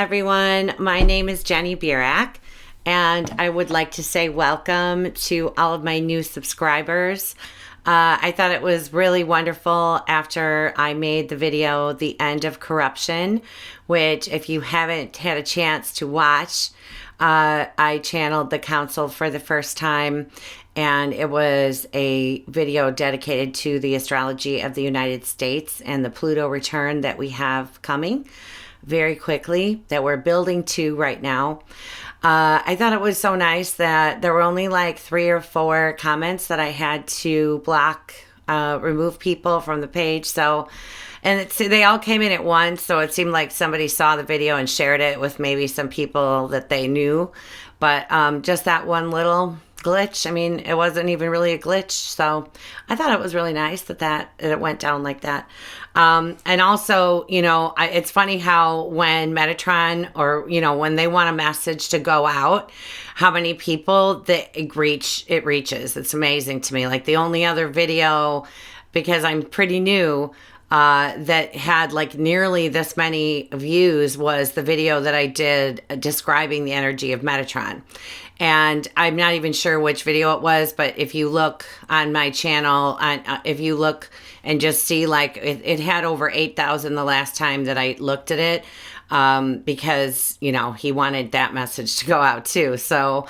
everyone. My name is Jenny Birak, and I would like to say welcome to all of my new subscribers. I thought it was really wonderful after I made the video, The End of Corruption, which if you haven't had a chance to watch, I channeled the council for the first time, and it was a video dedicated to the astrology of the United States and the Pluto return that we have coming very quickly, that we're building to right now. I thought it was so nice that there were only like 3 or 4 comments that I had to block, remove people from the page. So, and they all came in at once. So it seemed like somebody saw the video and shared it with maybe some people that they knew. But just that one little glitch. I mean, it wasn't even really a glitch. So I thought it was really nice that it went down like that. And also, you know, it's funny how when Metatron, or, you know, when they want a message to go out, how many people that it reaches. It's amazing to me. Like the only other video, because I'm pretty new, that had like nearly this many views was the video that I did describing the energy of Metatron. And I'm not even sure which video it was, but if you look on my channel, if you look and just see, like it had over 8,000 the last time that I looked at it, because, you know, he wanted that message to go out too. So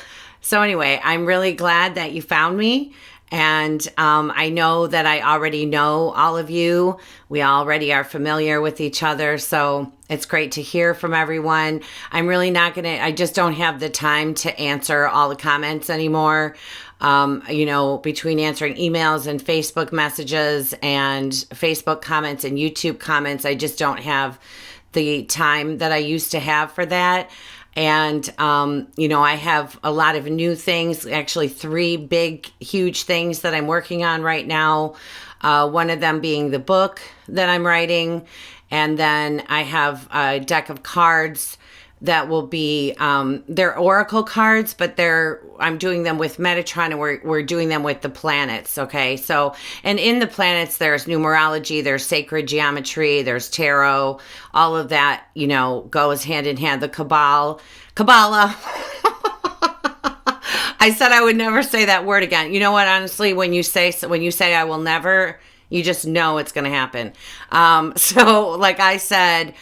anyway, I'm really glad that you found me. And I know that I already know all of you. We already are familiar with each other. So it's great to hear from everyone. I'm really not going to, I just don't have the time to answer all the comments anymore. You know, between answering emails and Facebook messages and Facebook comments and YouTube comments, I just don't have the time that I used to have for that. And, you know, I have a lot of new things, actually 3 big, huge things that I'm working on right now. One of them being the book that I'm writing. And then I have a deck of cards that will be, they're oracle cards, but I'm doing them with Metatron, and we're doing them with the planets. Okay. So, and in the planets, there's numerology, there's sacred geometry, there's tarot, all of that, you know, goes hand in hand. The Kabbalah. I said I would never say that word again. You know what? Honestly, when you say I will never, you just know it's going to happen. So like I said,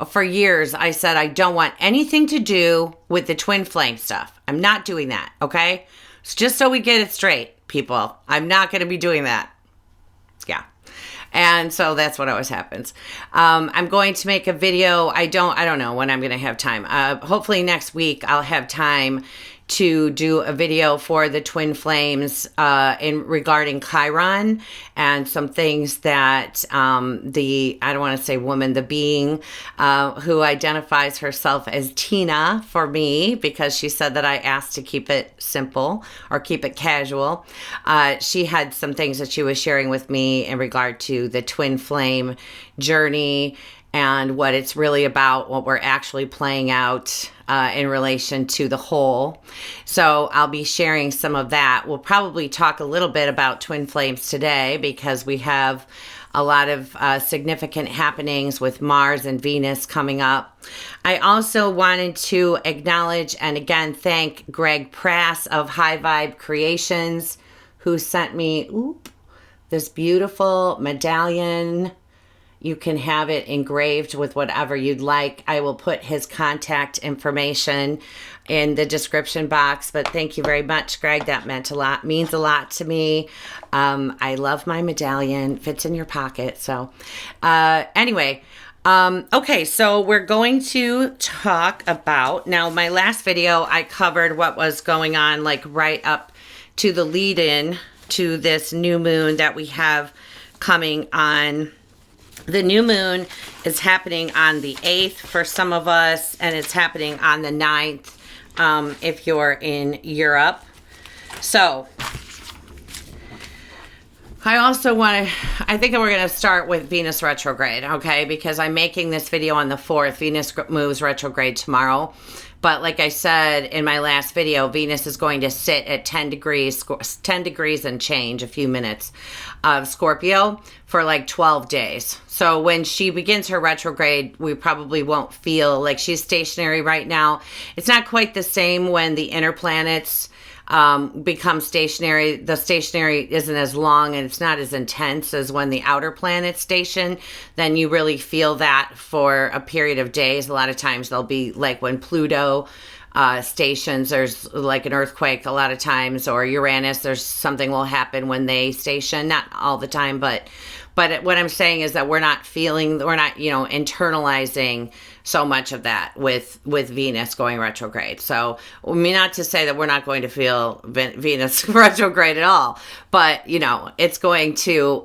for years, I said, I don't want anything to do with the twin flame stuff. I'm not doing that, okay? So just so we get it straight, people, I'm not going to be doing that. Yeah. And so that's what always happens. I'm going to make a video. I don't know when I'm going to have time. Hopefully next week I'll have time to do a video for the twin flames regarding Chiron and some things that I don't want to say woman, the being who identifies herself as Tina for me, because she said that I asked to keep it simple or keep it casual. She had some things that she was sharing with me in regard to the twin flame journey and what it's really about, what we're actually playing out in relation to the whole. So I'll be sharing some of that. We'll probably talk a little bit about twin flames today because we have a lot of significant happenings with Mars and Venus coming up. I also wanted to acknowledge and again thank Greg Prasse of High Vibe Creations, who sent me this beautiful medallion. You can have it engraved with whatever you'd like. I will put his contact information in the description box. But thank you very much, Greg. That means a lot to me. I love my medallion. Fits in your pocket. So anyway, okay, so we're going to talk about, now my last video, I covered what was going on like right up to the lead-in to this new moon that we have coming on. The new moon is happening on the 8th for some of us, and it's happening on the 9th if you're in Europe. So, I also want to, I think we're going to start with Venus retrograde, okay? Because I'm making this video on the 4th. Venus moves retrograde tomorrow. But like I said in my last video, Venus is going to sit at 10 degrees and change, a few minutes of Scorpio for like 12 days. So when she begins her retrograde, we probably won't feel like she's stationary right now. It's not quite the same when the inner planets become stationary. The stationary isn't as long and it's not as intense as when the outer planets station. Then you really feel that for a period of days. A lot of times they'll be like when Pluto stations, there's like an earthquake a lot of times, or Uranus, there's something will happen when they station. Not all the time, but what I'm saying is that we're not, internalizing so much of that with Venus going retrograde. So, I mean, not to say that we're not going to feel Venus retrograde at all, but, it's going to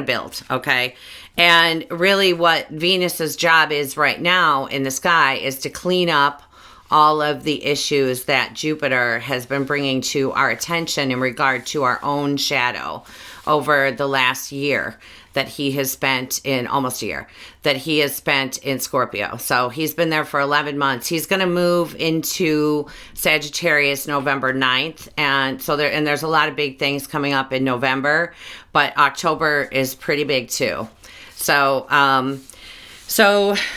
build, okay? And really what Venus's job is right now in the sky is to clean up all of the issues that Jupiter has been bringing to our attention in regard to our own shadow over the last year that he has spent in, almost a year, that he has spent in Scorpio. So he's been there for 11 months. He's going to move into Sagittarius November 9th. And so there's a lot of big things coming up in November, but October is pretty big too. So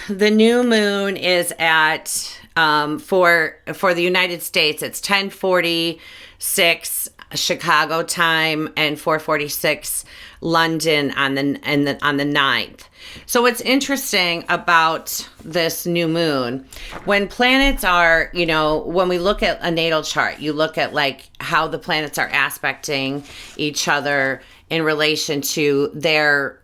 the new moon is at, for the United States, it's 10:46 Chicago time and 4:46 London on the 9th. So what's interesting about this new moon, when planets are, when we look at a natal chart, you look at like how the planets are aspecting each other in relation to their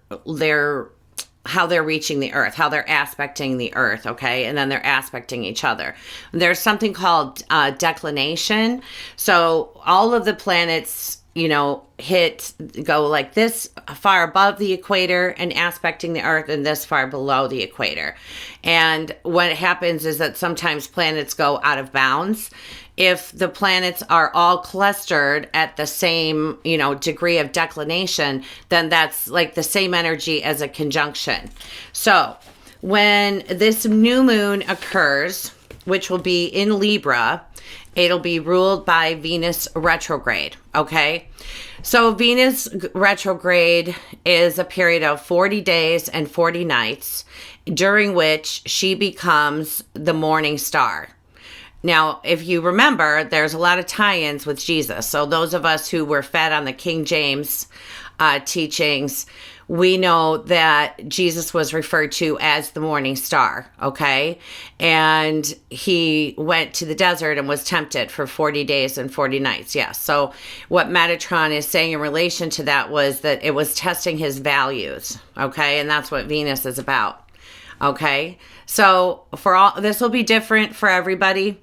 how they're reaching the earth, how they're aspecting the earth, okay? And then they're aspecting each other. There's something called declination. So all of the planets, go like this far above the equator and aspecting the earth, and this far below the equator. And what happens is that sometimes planets go out of bounds. If the planets are all clustered at the same, degree of declination, then that's like the same energy as a conjunction. So when this new moon occurs, which will be in Libra, it'll be ruled by Venus retrograde, okay? So Venus retrograde is a period of 40 days and 40 nights, during which she becomes the morning star. Now, if you remember, there's a lot of tie-ins with Jesus. So those of us who were fed on the King James teachings, we know that Jesus was referred to as the morning star, okay? And he went to the desert and was tempted for 40 days and 40 nights, yes. So what Metatron is saying in relation to that was that it was testing his values, okay? And that's what Venus is about, okay? So this will be different for everybody,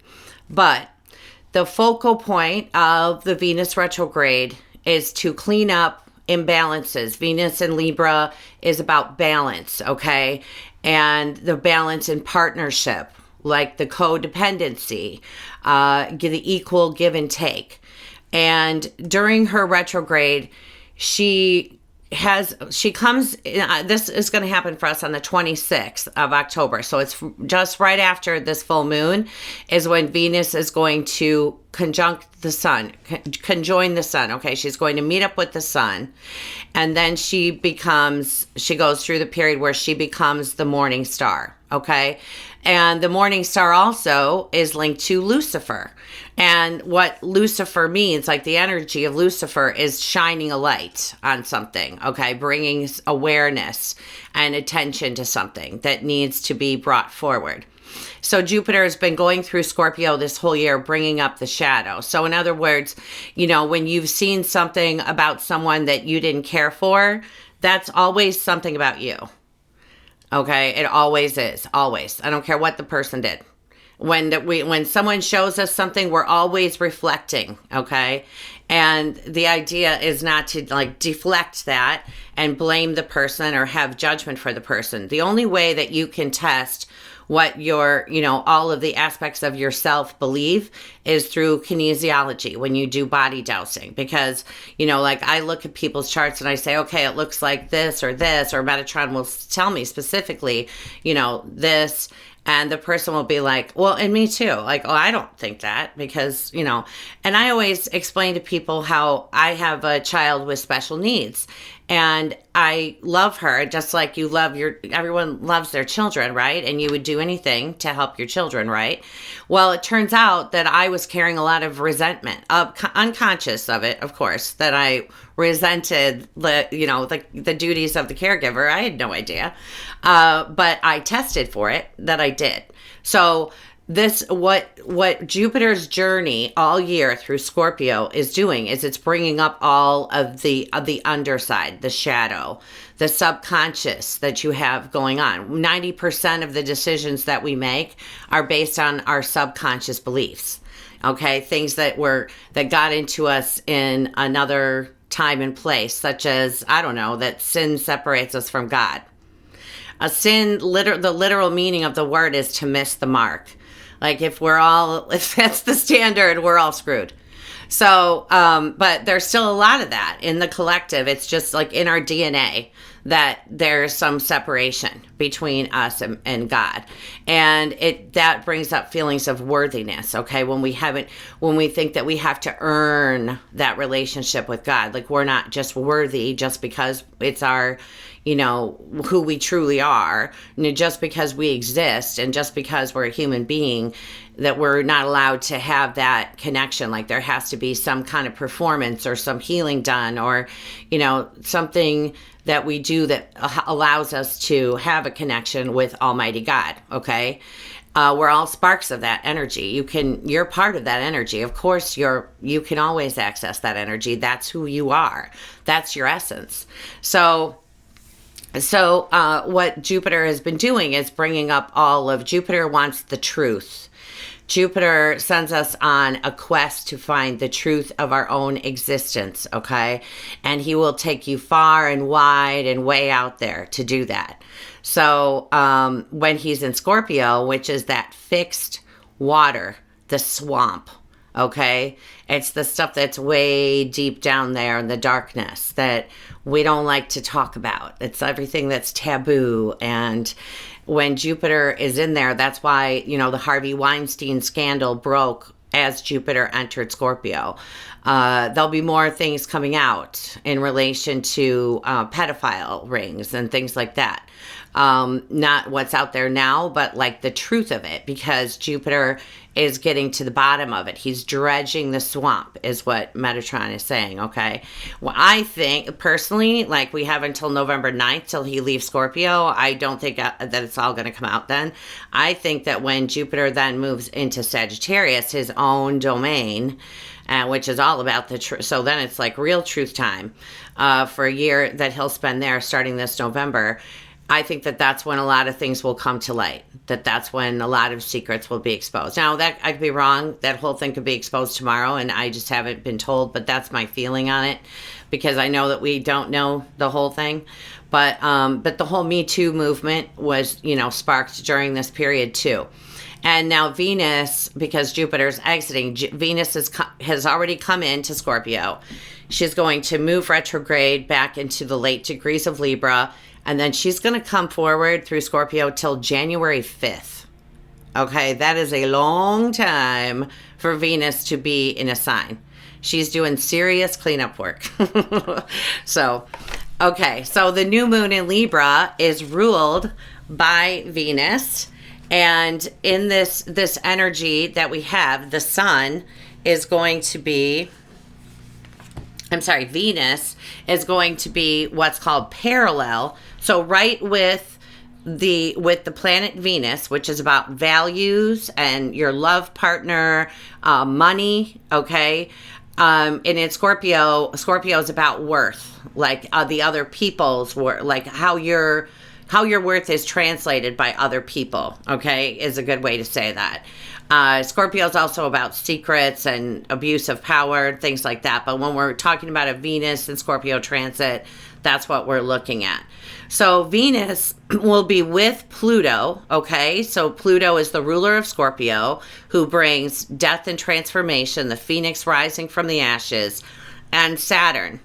but the focal point of the Venus retrograde is to clean up imbalances. Venus in Libra is about balance, okay? And the balance in partnership, like the codependency, the equal give and take. And during her retrograde, this is going to happen for us on the 26th of October. So it's just right after this full moon is when Venus is going to conjoin the sun. Okay. She's going to meet up with the sun. And then she goes through the period where she becomes the morning star. Okay. And the morning star also is linked to Lucifer. And what Lucifer means, like the energy of Lucifer, is shining a light on something, okay? Bringing awareness and attention to something that needs to be brought forward. So Jupiter has been going through Scorpio this whole year, bringing up the shadow. So in other words, when you've seen something about someone that you didn't care for, that's always something about you. Okay, it always is, always. I don't care what the person did. When someone shows us something, we're always reflecting, okay? And the idea is not to like deflect that and blame the person or have judgment for the person. The only way that you can test what your, all of the aspects of yourself believe is through kinesiology when you do body dowsing. Because, like I look at people's charts and I say, okay, it looks like this, or Metatron will tell me specifically, this. And the person will be like, well, and me too. Like, oh, I don't think that because, and I always explain to people how I have a child with special needs and I love her just like you love everyone loves their children, right? And you would do anything to help your children, right? Well, it turns out that I was carrying a lot of resentment, unconscious of it, of course, that I resented the duties of the caregiver. I had no idea. But I tested for it that I did. So what Jupiter's journey all year through Scorpio is doing is it's bringing up all of the underside, the shadow, the subconscious that you have going on. 90% of the decisions that we make are based on our subconscious beliefs. Okay, things that got into us in another time and place, such as, I don't know, that sin separates us from God. A sin, the literal meaning of the word is to miss the mark. Like if that's the standard, we're all screwed. So, but there's still a lot of that in the collective. It's just like in our DNA that there's some separation between us and God. And that brings up feelings of worthiness, okay? When we think that we have to earn that relationship with God, like we're not just worthy just because it's our, who we truly are, and just because we exist and just because we're a human being, that we're not allowed to have that connection. Like there has to be some kind of performance or some healing done or, something that we do that allows us to have a connection with Almighty God, okay? We're all sparks of that energy. You're part of that energy. Of course, you can always access that energy. That's who you are. That's your essence. So what Jupiter has been doing is bringing up Jupiter wants the truth. Jupiter sends us on a quest to find the truth of our own existence, okay? And he will take you far and wide and way out there to do that. So when he's in Scorpio, which is that fixed water, the swamp, okay? It's the stuff that's way deep down there in the darkness that we don't like to talk about. It's everything that's taboo. And when Jupiter is in there, that's why, the Harvey Weinstein scandal broke as Jupiter entered Scorpio. There'll be more things coming out in relation to pedophile rings and things like that. Not what's out there now, but like the truth of it, because Jupiter is getting to the bottom of it. He's dredging the swamp is what Metatron is saying, okay? Well, I think, personally, like we have until November 9th till he leaves Scorpio. I don't think that it's all going to come out then. I think that when Jupiter then moves into Sagittarius, his own domain, which is all about the truth. So then it's like real truth time for a year that he'll spend there starting this November. I think that that's when a lot of things will come to light, that's when a lot of secrets will be exposed. Now, that I could be wrong. That whole thing could be exposed tomorrow, and I just haven't been told, but that's my feeling on it because I know that we don't know the whole thing. But the whole Me Too movement was, sparked during this period too. And now Venus, because Jupiter's exiting, Venus has already come into Scorpio. She's going to move retrograde back into the late degrees of Libra. And then she's going to come forward through Scorpio till January 5th. Okay, that is a long time for Venus to be in a sign. She's doing serious cleanup work. So the new moon in Libra is ruled by Venus. And in this energy that we have, the sun is going to be... Venus is going to be what's called parallel. So right with the planet Venus, which is about values and your love partner, money, okay? And in Scorpio is about worth, like the other people's worth, like how your worth is translated by other people, okay, is a good way to say that. Scorpio is also about secrets and abuse of power, things like that. But when we're talking about a Venus and Scorpio transit, that's what we're looking at. So Venus will be with Pluto, okay? So Pluto is the ruler of Scorpio, who brings death and transformation, the phoenix rising from the ashes, and Saturn,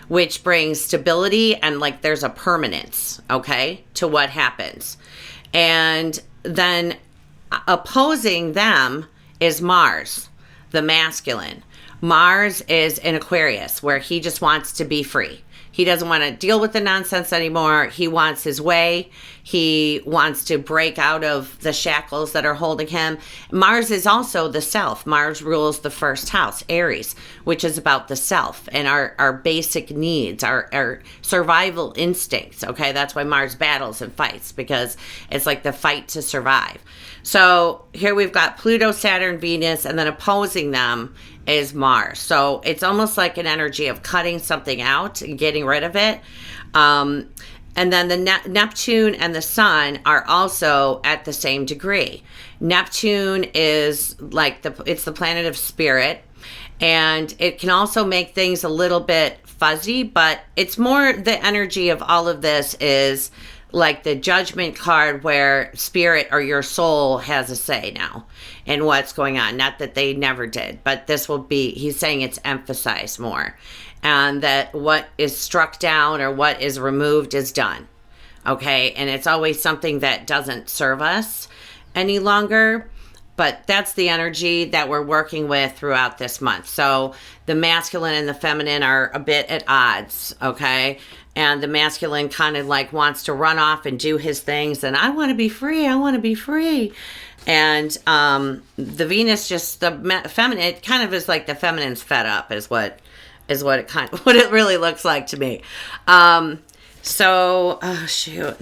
which brings stability and like there's a permanence, okay, to what happens. And then opposing them is Mars, the masculine. Mars is in Aquarius, where he just wants to be free. He doesn't want to deal with the nonsense anymore. He wants his way. He wants to break out of the shackles that are holding him. Mars is also the self. Mars rules the first house, Aries, which is about the self and our basic needs, our survival instincts. Okay, that's why Mars battles and fights, because it's like the fight to survive. So here we've got Pluto, Saturn, Venus, and then opposing them is Mars. So it's almost like an energy of cutting something out and getting rid of it. And then the Neptune and the Sun are also at the same degree. Neptune is like it's the planet of spirit, and it can also make things a little bit fuzzy, but it's more the energy of all of this is like the judgment card, where spirit or your soul has a say now in what's going on. Not that they never did, but this will be, he's saying it's emphasized more. And that what is struck down or what is removed is done. Okay. And it's always something that doesn't serve us any longer. But that's the energy that we're working with throughout this month. So the masculine and the feminine are a bit at odds, okay? And the masculine kind of like wants to run off and do his things. And I want to be free. I want to be free. And the Venus, just the feminine, it kind of is like the feminine's fed up is what it kind of, what it really looks like to me. Oh shoot.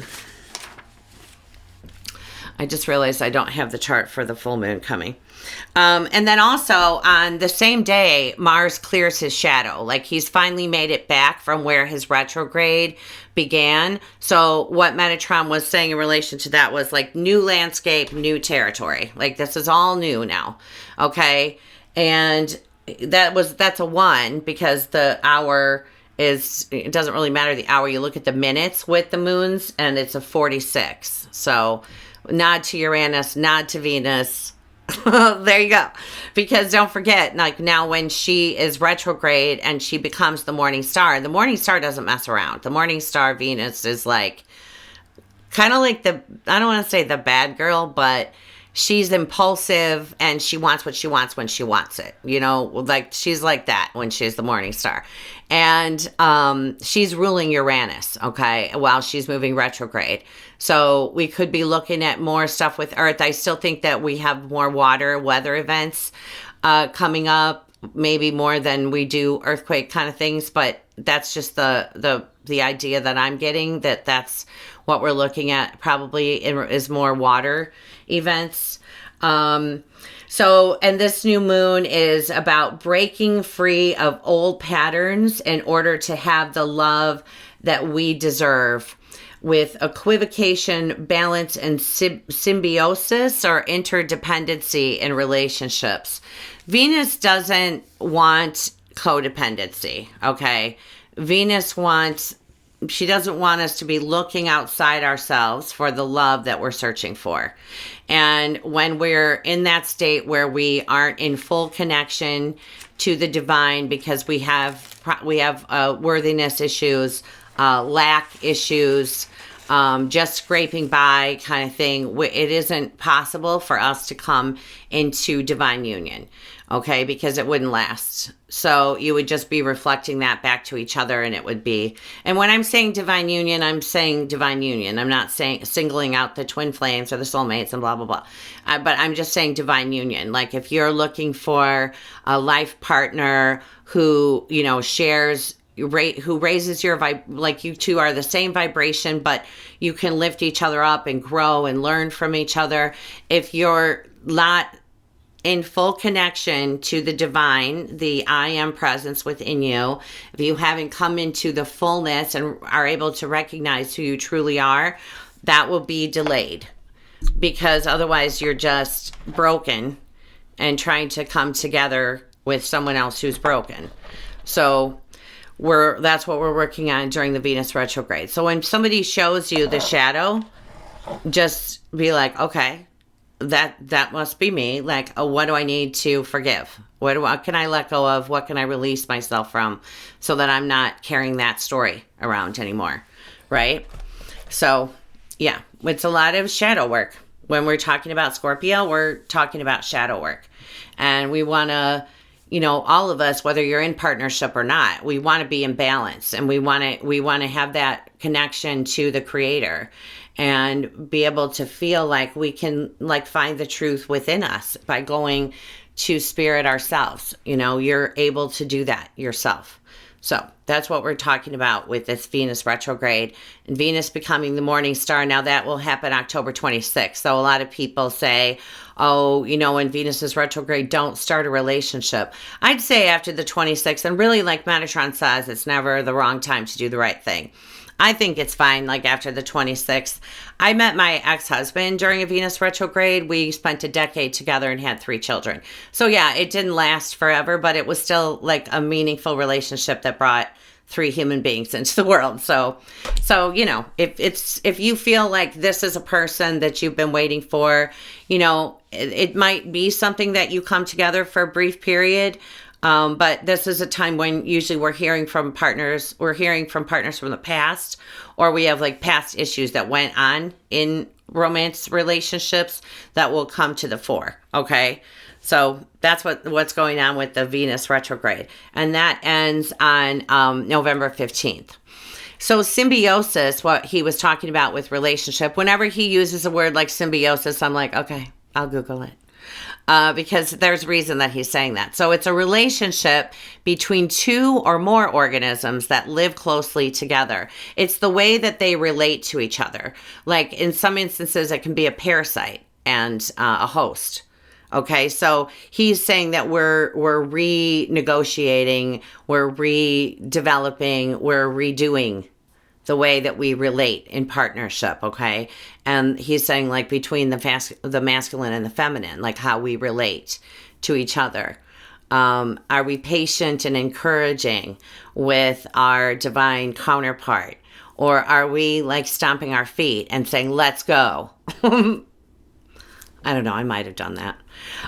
I just realized I don't have the chart for the full moon coming. And then also on the same day, Mars clears his shadow. Like he's finally made it back from where his retrograde began. So what Metatron was saying in relation to that was like new landscape, new territory. Like this is all new now. Okay. And that's a 1 because the hour it doesn't really matter the hour. You look at the minutes with the moons and it's a 46. So nod to Uranus, nod to Venus. There you go. Because don't forget, like now when she is retrograde and she becomes the morning star doesn't mess around. The morning star Venus is like kind of like I don't want to say the bad girl, but she's impulsive and she wants what she wants when she wants it. You know, like she's like that when she's the morning star. And she's ruling Uranus, okay, while she's moving retrograde. So we could be looking at more stuff with Earth. I still think that we have more weather events coming up, maybe more than we do earthquake kind of things. But that's just the idea that I'm getting, that's what we're looking at probably is more water events. And this new moon is about breaking free of old patterns in order to have the love that we deserve, with equivocation, balance, and symbiosis or interdependency in relationships. Venus doesn't want codependency, okay? She doesn't want us to be looking outside ourselves for the love that we're searching for. And when we're in that state where we aren't in full connection to the divine because we have worthiness issues, lack issues, just scraping by kind of thing, it isn't possible for us to come into divine union, okay, because it wouldn't last. So you would just be reflecting that back to each other, and it would be, and when I'm saying divine union, I'm saying divine union. I'm not saying singling out the twin flames or the soulmates and blah, blah, blah. But I'm just saying divine union. Like if you're looking for a life partner who, you know, who raises your like you two are the same vibration, but you can lift each other up and grow and learn from each other. If you're not in full connection to the divine, the I am presence within you, if you haven't come into the fullness and are able to recognize who you truly are, that will be delayed, because otherwise you're just broken and trying to come together with someone else who's broken. So that's what we're working on during the Venus retrograde. So when somebody shows you the shadow, just be like, okay, that must be me. Like, what do I need to forgive? What can I let go of? What can I release myself from so that I'm not carrying that story around anymore, right? So, yeah, it's a lot of shadow work. When we're talking about Scorpio, we're talking about shadow work. And we want to, all of us, whether you're in partnership or not, we want to be in balance, and we want to have that connection to the creator and be able to feel like we can find the truth within us by going to spirit ourselves. You're able to do that yourself. So that's what we're talking about with this Venus retrograde and Venus becoming the morning star. Now that will happen October 26th. So a lot of people say, oh, when Venus is retrograde, don't start a relationship. I'd say after the 26th, and really like Metatron says, it's never the wrong time to do the right thing. I think it's fine, after the 26th. I met my ex-husband during a Venus retrograde. We spent a decade together and had 3 children. So yeah, it didn't last forever, but it was still a meaningful relationship that brought 3 human beings into the world. So if you feel like this is a person that you've been waiting for, it might be something that you come together for a brief period. But this is a time when usually we're hearing from partners from the past, or we have past issues that went on in romance relationships that will come to the fore. Okay. So that's what's going on with the Venus retrograde. And that ends on, November 15th. So symbiosis, what he was talking about with relationship, whenever he uses a word like symbiosis, I'm like, okay, I'll Google it. Because there's reason that he's saying that. So it's a relationship between 2 or more organisms that live closely together. It's the way that they relate to each other. In some instances, it can be a parasite and a host. Okay, so he's saying that we're renegotiating, we're redeveloping, we're redoing the way that we relate in partnership, okay? And he's saying between the masculine and the feminine, how we relate to each other. Are we patient and encouraging with our divine counterpart? Or are we stomping our feet and saying, let's go? I don't know. I might have done that.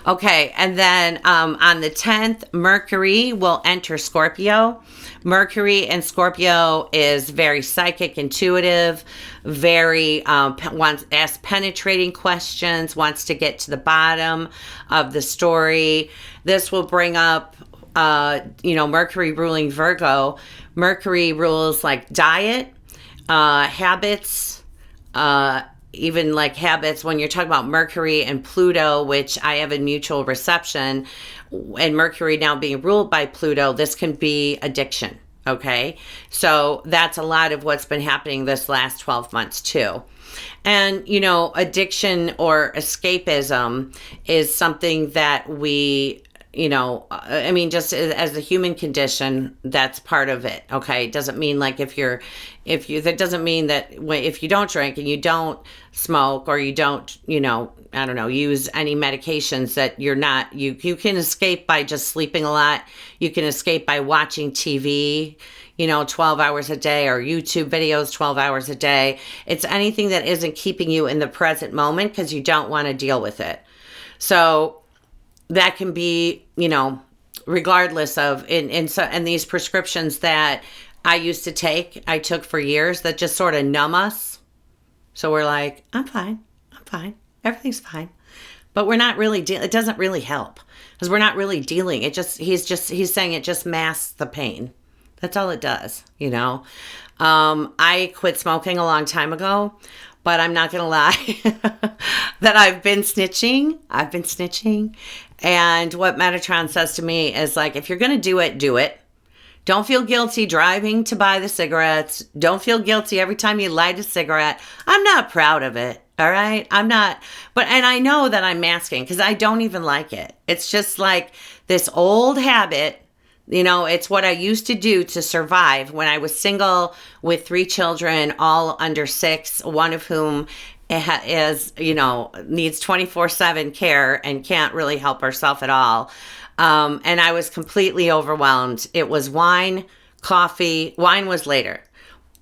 Okay. And then on the 10th, Mercury will enter Scorpio. Mercury in Scorpio is very psychic, intuitive, very asks penetrating questions, wants to get to the bottom of the story. This will bring up, Mercury ruling Virgo. Mercury rules diet, habits, even habits. When you're talking about Mercury and Pluto, which I have a mutual reception, and Mercury now being ruled by Pluto, this can be addiction. Okay. So that's a lot of what's been happening this last 12 months too. And, addiction or escapism is something that we, just as a human condition, that's part of it. Okay. It doesn't mean that doesn't mean that if you don't drink and you don't smoke or you don't, use any medications that you can escape by just sleeping a lot. You can escape by watching TV, 12 hours a day, or YouTube videos 12 hours a day. It's anything that isn't keeping you in the present moment because you don't want to deal with it. So that can be, regardless of, and these prescriptions that I took for years that just sort of numb us. So we're like, I'm fine. Everything's fine. But we're not really, it doesn't really help because we're not really dealing. He's saying it just masks the pain. That's all it does, I quit smoking a long time ago, but I'm not going to lie that I've been snitching. And what Metatron says to me is if you're going to do it, do it. Don't feel guilty driving to buy the cigarettes. Don't feel guilty every time you light a cigarette. I'm not proud of it. All right. I'm not. And I know that I'm masking because I don't even like it. It's just this old habit. It's what I used to do to survive when I was single with 3 children, all under 6, one of whom is, needs 24/7 care and can't really help herself at all. And I was completely overwhelmed. It was wine, coffee. Wine was later.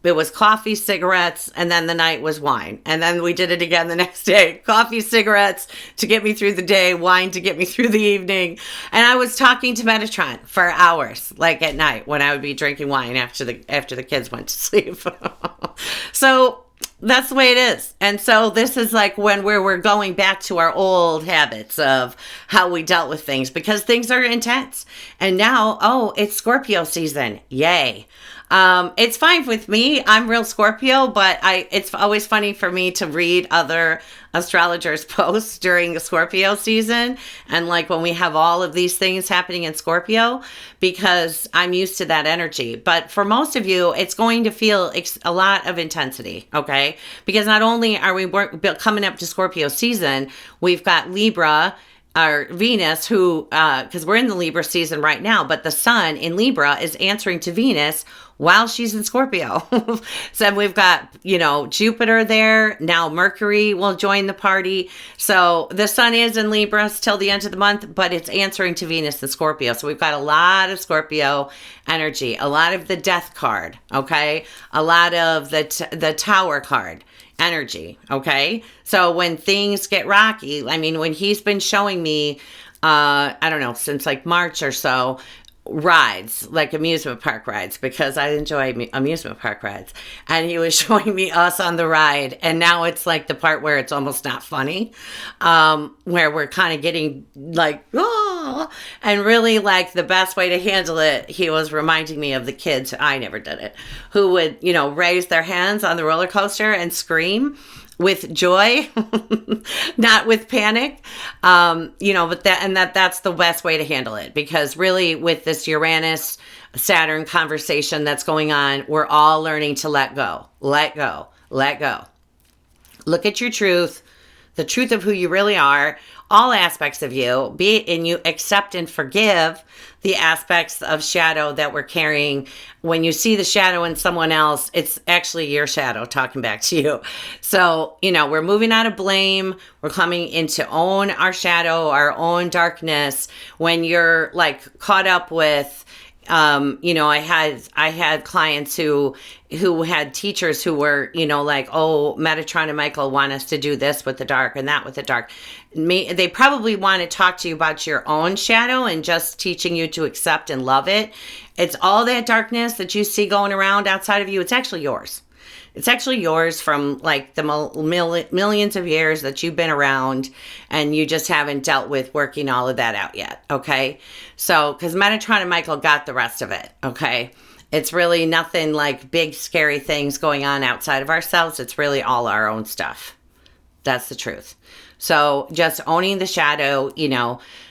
It was coffee, cigarettes, and then the night was wine. And then we did it again the next day. Coffee, cigarettes to get me through the day, wine to get me through the evening. And I was talking to Metatron for hours, like at night when I would be drinking wine after the kids went to sleep. So that's the way it is. And so this is like when we're going back to our old habits of how we dealt with things, because things are intense. And now, it's Scorpio season. Yay. It's fine with me. I'm real Scorpio, but it's always funny for me to read other astrologers' posts during the Scorpio season. And like when we have all of these things happening in Scorpio, because I'm used to that energy. But for most of you, it's going to feel a lot of intensity. Okay. Because not only are we coming up to Scorpio season, we've got Libra, our Venus, who, because we're in the Libra season right now, but the sun in Libra is answering to Venus while she's in Scorpio. So we've got, Jupiter there. Now Mercury will join the party. So the sun is in Libra till the end of the month, but it's answering to Venus in Scorpio. So we've got a lot of Scorpio energy, a lot of the death card, okay? A lot of the tower card energy, okay? So when things get rocky, when he's been showing me, I don't know, since like March or so, rides, like amusement park rides, because I enjoy amusement park rides. And he was showing me us on the ride. And now it's like the part where it's almost not funny, where we're kind of getting like, oh, and really like the best way to handle it, he was reminding me of the kids, I never did it, who would, raise their hands on the roller coaster and scream with joy, not with panic, but that's the best way to handle it, because really with this Uranus Saturn conversation that's going on, we're all learning to let go. Look at your truth, the truth of who you really are, all aspects of you, be it in you, accept and forgive the aspects of shadow that we're carrying. When you see the shadow in someone else, it's actually your shadow talking back to you. So, we're moving out of blame. We're coming into own our shadow, our own darkness. When you're like caught up with, I had clients who had teachers who were, like, oh, Metatron and Michael want us to do this with the dark and that with the dark. They probably want to talk to you about your own shadow and just teaching you to accept and love it. It's all that darkness that you see going around outside of you. It's actually yours. It's actually yours from like the millions of years that you've been around, and you just haven't dealt with working all of that out yet. Okay. So, because Metatron and Michael got the rest of it. Okay. It's really nothing like big, scary things going on outside of ourselves. It's really all our own stuff. That's the truth. So just owning the shadow,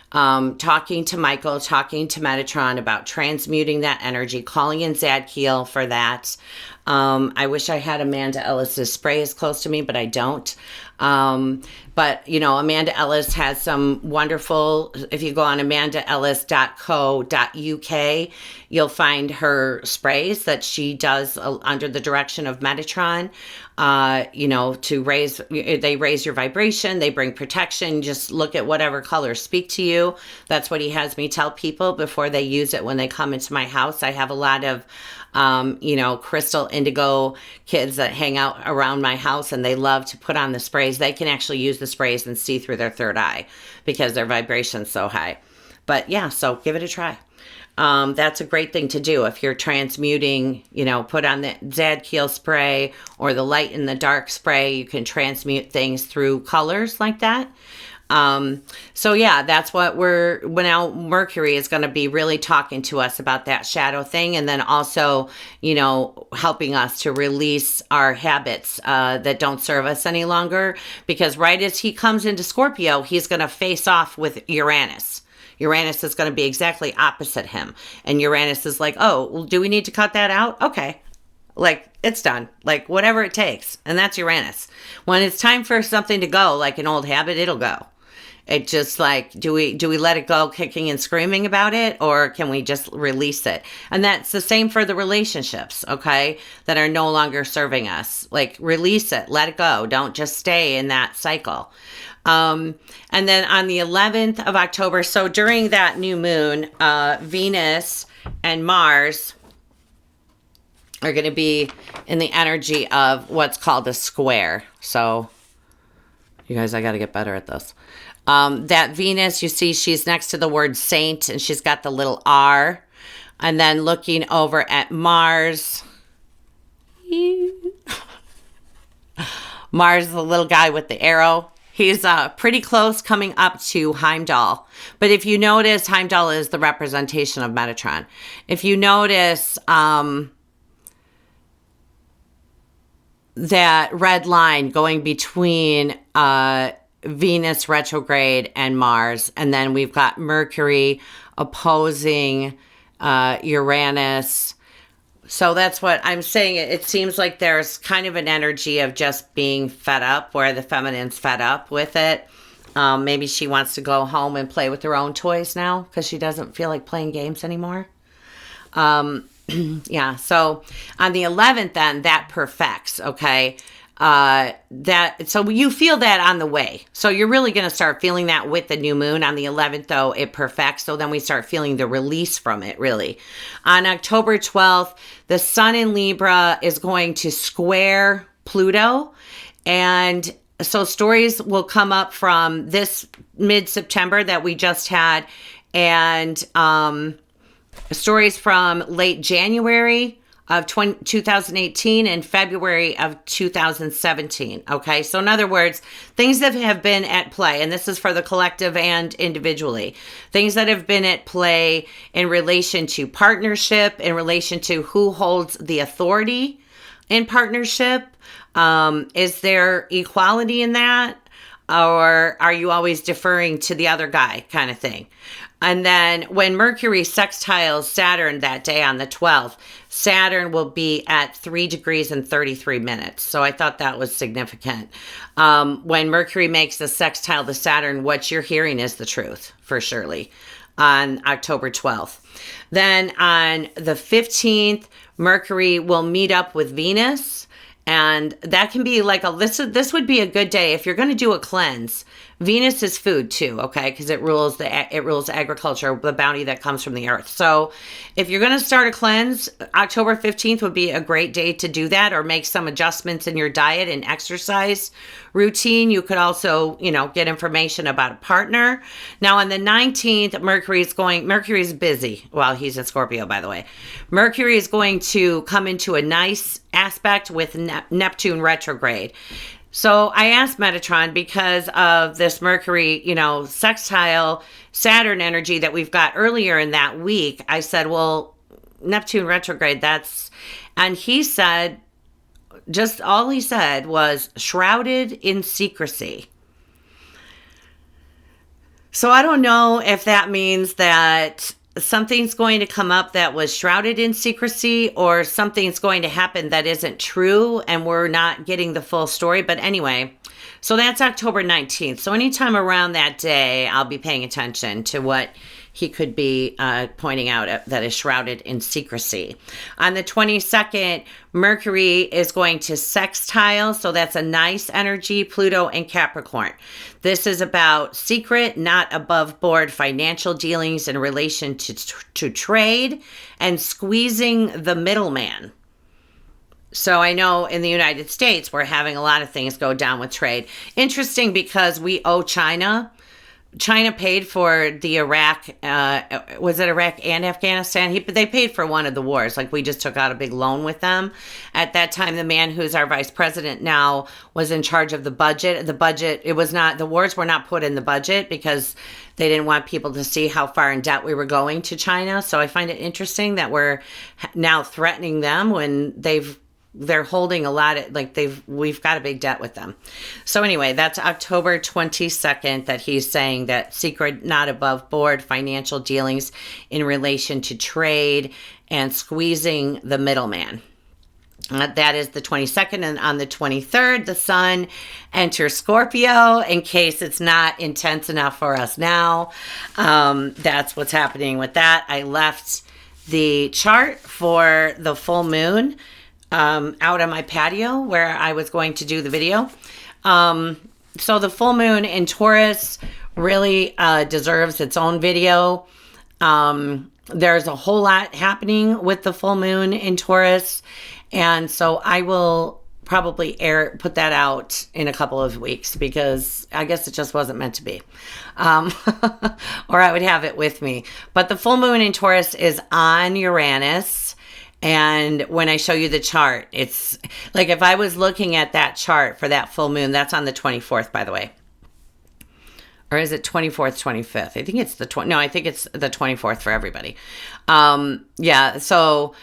talking to Michael, talking to Metatron about transmuting that energy, calling in Zadkiel for that. I wish I had Amanda Ellis's spray as close to me, but I don't. But Amanda Ellis has some wonderful, if you go on amandaellis.co.uk, you'll find her sprays that she does under the direction of Metatron, they raise your vibration, they bring protection. Just look at whatever colors speak to you. That's what he has me tell people before they use it when they come into my house. I have a lot of crystal indigo kids that hang out around my house, and they love to put on the sprays. They can actually use the sprays and see through their third eye because their vibration's so high. But yeah, so give it a try. That's a great thing to do if you're transmuting, put on the Zadkiel spray or the light in the dark spray. You can transmute things through colors like that. So yeah, that's what now Mercury is going to be really talking to us about that shadow thing. And then also, helping us to release our habits, that don't serve us any longer, because right as he comes into Scorpio, he's going to face off with Uranus. Uranus is going to be exactly opposite him. And Uranus is like, oh, well, do we need to cut that out? Okay. Like, it's done. Like, whatever it takes. And that's Uranus. When it's time for something to go, like an old habit, it'll go. It just like, do we let it go kicking and screaming about it, or can we just release it? And that's the same for the relationships, okay, that are no longer serving us. Like, release it, let it go. Don't just stay in that cycle. And then on the 11th of October, so during that new moon, Venus and Mars are going to be in the energy of what's called a square. So, you guys, I got to get better at this. That Venus, you see, she's next to the word saint, and she's got the little R. And then looking over at Mars. Mars, the little guy with the arrow. He's pretty close coming up to Heimdall. But if you notice, Heimdall is the representation of Metatron. If you notice that red line going between Venus retrograde and Mars, and then we've got Mercury opposing Uranus. So that's what I'm saying. It seems like there's kind of an energy of just being fed up, where the feminine's fed up with it. Maybe she wants to go home and play with her own toys now because she doesn't feel like playing games anymore. Yeah, so on the 11th then, that perfects, okay? So you feel that on the way. So you're really going to start feeling that with the new moon. On the 11th, though, it perfects. So then we start feeling the release from it, really. On October 12th, the sun in Libra is going to square Pluto. And so stories will come up from this mid-September that we just had. And stories from late January of 2018 and February of 2017. Okay, so in other words, things that have been at play, and this is for the collective and individually, things that have been at play in relation to partnership, in relation to who holds the authority in partnership. Is there equality in that? Or are you always deferring to the other guy kind of thing? And then when Mercury sextiles Saturn that day on the 12th, Saturn will be at 3 degrees and 33 minutes. So I thought that was significant. When Mercury makes the sextile to Saturn, what you're hearing is the truth, for surely, on October 12th. Then on the 15th, Mercury will meet up with Venus. And that can be like this would be a good day if you're going to do a cleanse. Venus is food too, okay? Because it rules agriculture, the bounty that comes from the earth. So if you're going to start a cleanse, October 15th would be a great day to do that, or make some adjustments in your diet and exercise routine. You could also, get information about a partner. Now on the 19th, Mercury's busy. Well, he's in Scorpio, by the way. Mercury is going to come into a nice aspect with Neptune retrograde. So I asked Metatron, because of this Mercury, sextile Saturn energy that we've got earlier in that week, I said, well, Neptune retrograde, and he said, just all he said was shrouded in secrecy. So I don't know if that means that something's going to come up that was shrouded in secrecy, or something's going to happen that isn't true and we're not getting the full story. But anyway, so that's October 19th. So anytime around that day, I'll be paying attention to what he could be pointing out that is shrouded in secrecy. On the 22nd, Mercury is going to sextile, so that's a nice energy, Pluto and Capricorn. This is about secret, not above board financial dealings in relation to trade, and squeezing the middleman. So I know in the United States, we're having a lot of things go down with trade. Interesting, because we owe China. China paid for the Iraq, was it Iraq and Afghanistan? They paid for one of the wars. Like, we just took out a big loan with them. At that time, the man who's our vice president now was in charge of the budget. The wars were not put in the budget because they didn't want people to see how far in debt we were going to China. So I find it interesting that we're now threatening them when they're holding a lot of, we've got a big debt with them. So anyway, that's October 22nd that he's saying that secret, not above board financial dealings in relation to trade and squeezing the middleman. That is the 22nd, and on the 23rd, the sun enters Scorpio, in case it's not intense enough for us now. That's what's happening with that. I left the chart for the full moon out on my patio where I was going to do the video. So the full moon in Taurus really deserves its own video. There's a whole lot happening with the full moon in Taurus. And so I will probably put that out in a couple of weeks, because I guess it just wasn't meant to be. Or I would have it with me. But the full moon in Taurus is on Uranus. And when I show you the chart, it's like if I was looking at that chart for that full moon, that's on the 24th, by the way. Or is it 24th, 25th? I think it's I think it's the 24th for everybody. Yeah, so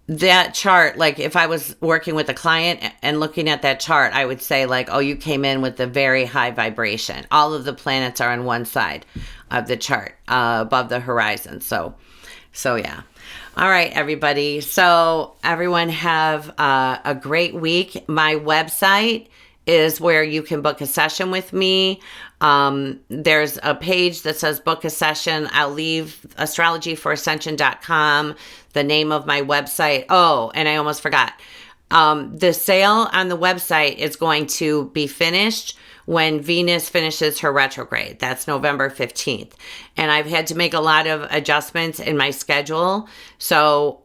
that chart, like if I was working with a client and looking at that chart, I would say like, oh, you came in with a very high vibration. All of the planets are on one side of the chart, above the horizon. So yeah. All right, everybody. So everyone have a great week. My website is where you can book a session with me. There's a page that says book a session. I'll leave astrologyforascension.com, the name of my website. Oh, and I almost forgot. The sale on the website is going to be finished when Venus finishes her retrograde. That's November 15th. And I've had to make a lot of adjustments in my schedule. So,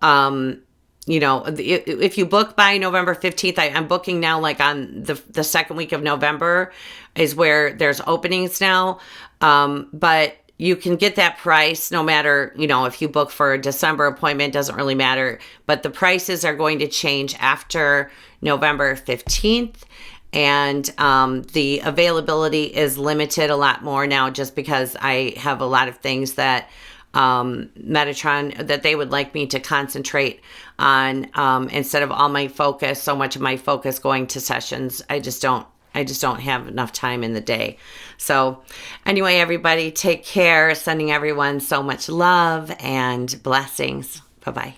you know, if you book by November 15th, I'm booking now like on the second week of November is where there's openings now. But you can get that price no matter, you know, if you book for a December appointment, doesn't really matter. But the prices are going to change after November 15th. And the availability is limited a lot more now, just because I have a lot of things that Metatron, that they would like me to concentrate on, instead of all my focus, so much of my focus going to sessions. I just don't have enough time in the day. So anyway, everybody, take care. Sending everyone so much love and blessings. Bye-bye.